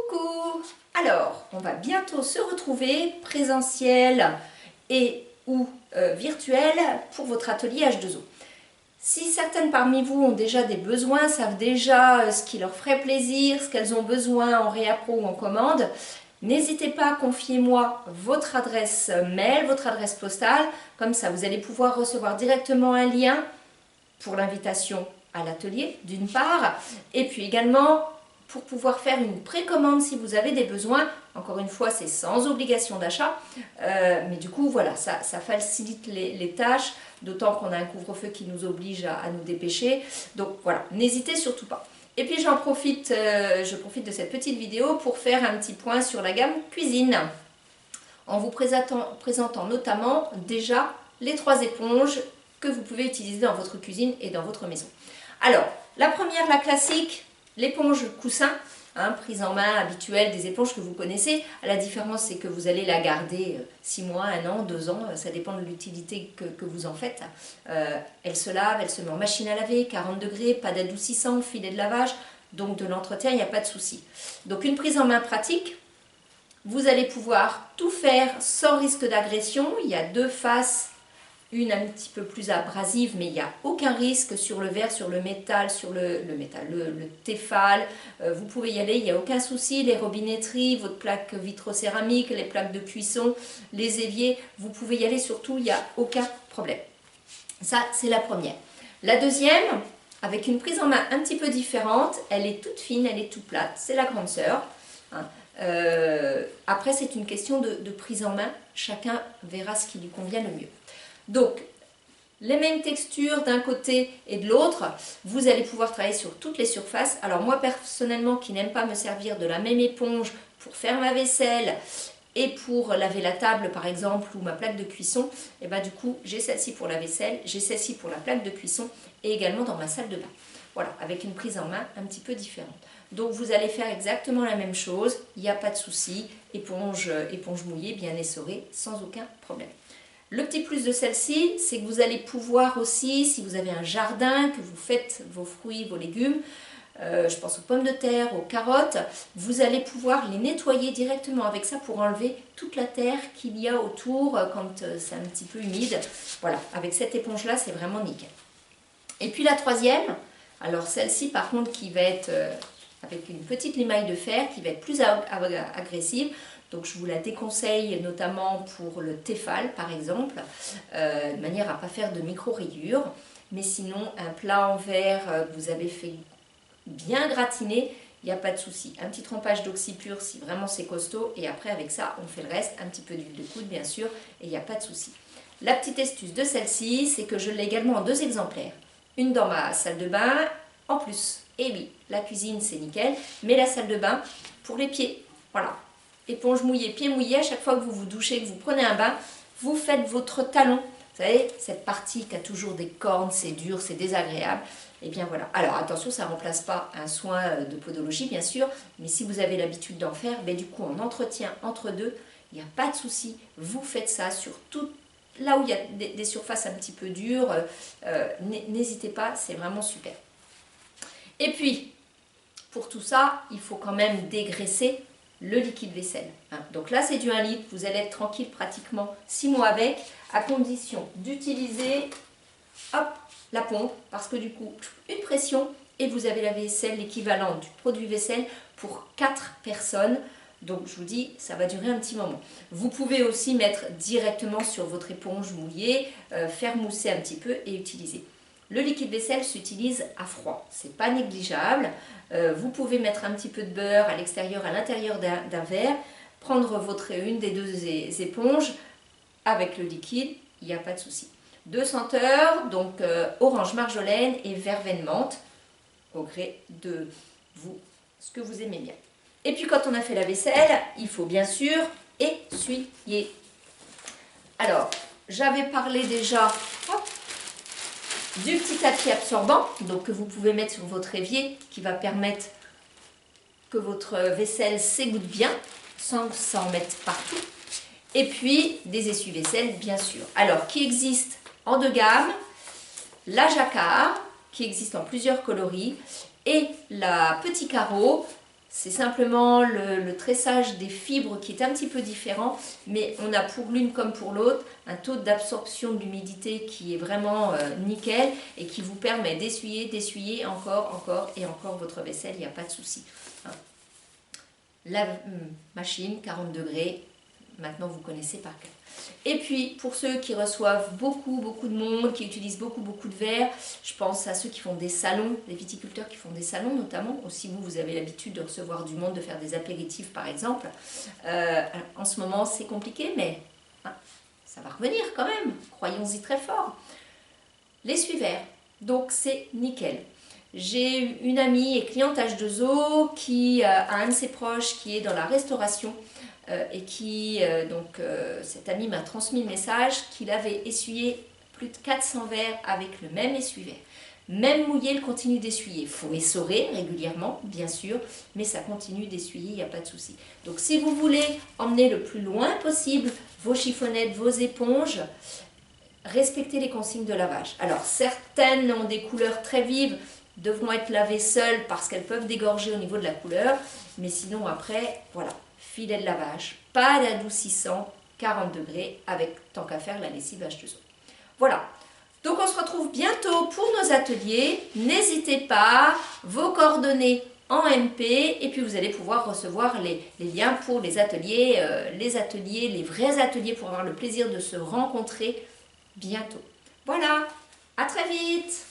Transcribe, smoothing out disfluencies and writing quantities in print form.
Coucou! Alors, on va bientôt se retrouver présentiel et ou virtuel pour votre atelier H2O. Si certaines parmi vous ont déjà des besoins, savent déjà ce qui leur ferait plaisir, ce qu'elles ont besoin en réappro ou en commande, n'hésitez pas à confier moi votre adresse mail, votre adresse postale, comme ça vous allez pouvoir recevoir directement un lien pour l'invitation à l'atelier d'une part, et puis également pour pouvoir faire une précommande si vous avez des besoins. Encore une fois, c'est sans obligation d'achat, mais du coup, voilà, ça facilite les tâches, d'autant qu'on a un couvre-feu qui nous oblige à nous dépêcher. Donc voilà, n'hésitez surtout pas. Et puis je profite de cette petite vidéo pour faire un petit point sur la gamme cuisine, en vous présentant notamment déjà les 3 éponges que vous pouvez utiliser dans votre cuisine et dans votre maison. Alors, la première, la classique, l'éponge coussin, prise en main habituelle des éponges que vous connaissez. La différence, c'est que vous allez la garder 6 mois, 1 an, 2 ans, ça dépend de l'utilité que vous en faites. Elle se lave, elle se met en machine à laver, 40 degrés, pas d'adoucissant, filet de lavage, donc de l'entretien, il n'y a pas de souci. Donc une prise en main pratique, vous allez pouvoir tout faire sans risque d'agression. Il y a 2 faces, une un petit peu plus abrasive, mais il n'y a aucun risque sur le verre, sur le métal, sur le Tefal. Vous pouvez y aller, il n'y a aucun souci. Les robinetteries, votre plaque vitrocéramique, les plaques de cuisson, les éviers, vous pouvez y aller surtout, il n'y a aucun problème. Ça, c'est la première. La deuxième, avec une prise en main un petit peu différente, elle est toute fine, elle est toute plate, c'est la grande sœur. Après, c'est une question de prise en main, chacun verra ce qui lui convient le mieux. Donc, les mêmes textures d'un côté et de l'autre, vous allez pouvoir travailler sur toutes les surfaces. Alors moi personnellement qui n'aime pas me servir de la même éponge pour faire ma vaisselle et pour laver la table par exemple ou ma plaque de cuisson, et ben du coup j'ai celle-ci pour la vaisselle, j'ai celle-ci pour la plaque de cuisson et également dans ma salle de bain. Voilà, avec une prise en main un petit peu différente. Donc vous allez faire exactement la même chose, il n'y a pas de souci, éponge mouillée, bien essorée, sans aucun problème. Le petit plus de celle-ci, c'est que vous allez pouvoir aussi, si vous avez un jardin, que vous faites vos fruits, vos légumes, je pense aux pommes de terre, aux carottes, vous allez pouvoir les nettoyer directement avec ça pour enlever toute la terre qu'il y a autour quand c'est un petit peu humide. Voilà, avec cette éponge-là, c'est vraiment nickel. Et puis la troisième, alors celle-ci par contre qui va être avec une petite limaille de fer, qui va être plus agressive. Donc je vous la déconseille notamment pour le Tefal par exemple, de manière à ne pas faire de micro-rayures. Mais sinon, un plat en verre, vous avez fait bien gratiner, il n'y a pas de souci. Un petit trempage d'oxypure si vraiment c'est costaud. Et après avec ça, on fait le reste, un petit peu d'huile de coude bien sûr, et il n'y a pas de souci. La petite astuce de celle-ci, c'est que je l'ai également en 2 exemplaires. Une dans ma salle de bain, en plus. Et oui, la cuisine c'est nickel, mais la salle de bain pour les pieds, voilà. Éponge mouillée, pied mouillé, à chaque fois que vous vous douchez, que vous prenez un bain, vous faites votre talon. Vous savez, cette partie qui a toujours des cornes, c'est dur, c'est désagréable. Et bien voilà. Alors attention, ça ne remplace pas un soin de podologie, bien sûr. Mais si vous avez l'habitude d'en faire, ben, du coup, en entretien entre deux, il n'y a pas de souci. Vous faites ça sur tout. Là où il y a des surfaces un petit peu dures, n'hésitez pas, c'est vraiment super. Et puis, pour tout ça, il faut quand même dégraisser le liquide vaisselle. Donc là, c'est du 1 litre. Vous allez être tranquille pratiquement 6 mois avec, à condition d'utiliser la pompe, parce que du coup, une pression et vous avez la vaisselle, l'équivalent du produit vaisselle pour 4 personnes. Donc je vous dis, ça va durer un petit moment. Vous pouvez aussi mettre directement sur votre éponge mouillée, faire mousser un petit peu et utiliser. Le liquide vaisselle s'utilise à froid, c'est pas négligeable. Vous pouvez mettre un petit peu de beurre à l'extérieur, à l'intérieur d'un verre, prendre une des 2 éponges avec le liquide, il n'y a pas de souci. 2 senteurs, donc orange marjolaine et verveine menthe, au gré de vous, ce que vous aimez bien. Et puis quand on a fait la vaisselle, il faut bien sûr essuyer. Alors, j'avais parlé déjà du petit tapis absorbant, donc que vous pouvez mettre sur votre évier, qui va permettre que votre vaisselle s'égoutte bien, sans s'en mettre partout. Et puis, des essuie-vaisselle, bien sûr. Alors, qui existe en 2 gammes, la jacquard, qui existe en plusieurs coloris, et la petit carreau, C'est simplement le tressage des fibres qui est un petit peu différent, mais on a pour l'une comme pour l'autre un taux d'absorption de l'humidité qui est vraiment nickel et qui vous permet d'essuyer encore et encore votre vaisselle, il n'y a pas de souci. Hein. La machine, 40 degrés, maintenant vous connaissez par cœur. Et puis pour ceux qui reçoivent beaucoup de monde, qui utilisent beaucoup de verre, je pense à ceux qui font des salons, les viticulteurs qui font des salons notamment, aussi vous avez l'habitude de recevoir du monde, de faire des apéritifs par exemple. En ce moment c'est compliqué, mais hein, ça va revenir quand même, croyons-y très fort. L'essuie-verre, donc c'est nickel. J'ai une amie et cliente H2O qui a un de ses proches qui est dans la restauration et qui, cette amie m'a transmis le message qu'il avait essuyé plus de 400 verres avec le même essuie-verre. Même mouillé, il continue d'essuyer. Il faut essorer régulièrement, bien sûr, mais ça continue d'essuyer, il n'y a pas de souci. Donc si vous voulez emmener le plus loin possible vos chiffonnettes, vos éponges, respectez les consignes de lavage. Alors certaines ont des couleurs très vives, devront être lavées seules parce qu'elles peuvent dégorger au niveau de la couleur, mais sinon après, voilà, filet de lavage, pas d'adoucissant, 40 degrés avec, tant qu'à faire, la lessive H2O. Voilà, donc on se retrouve bientôt pour nos ateliers, n'hésitez pas, vos coordonnées en MP, et puis vous allez pouvoir recevoir les liens pour les ateliers, les vrais ateliers pour avoir le plaisir de se rencontrer bientôt. Voilà, à très vite!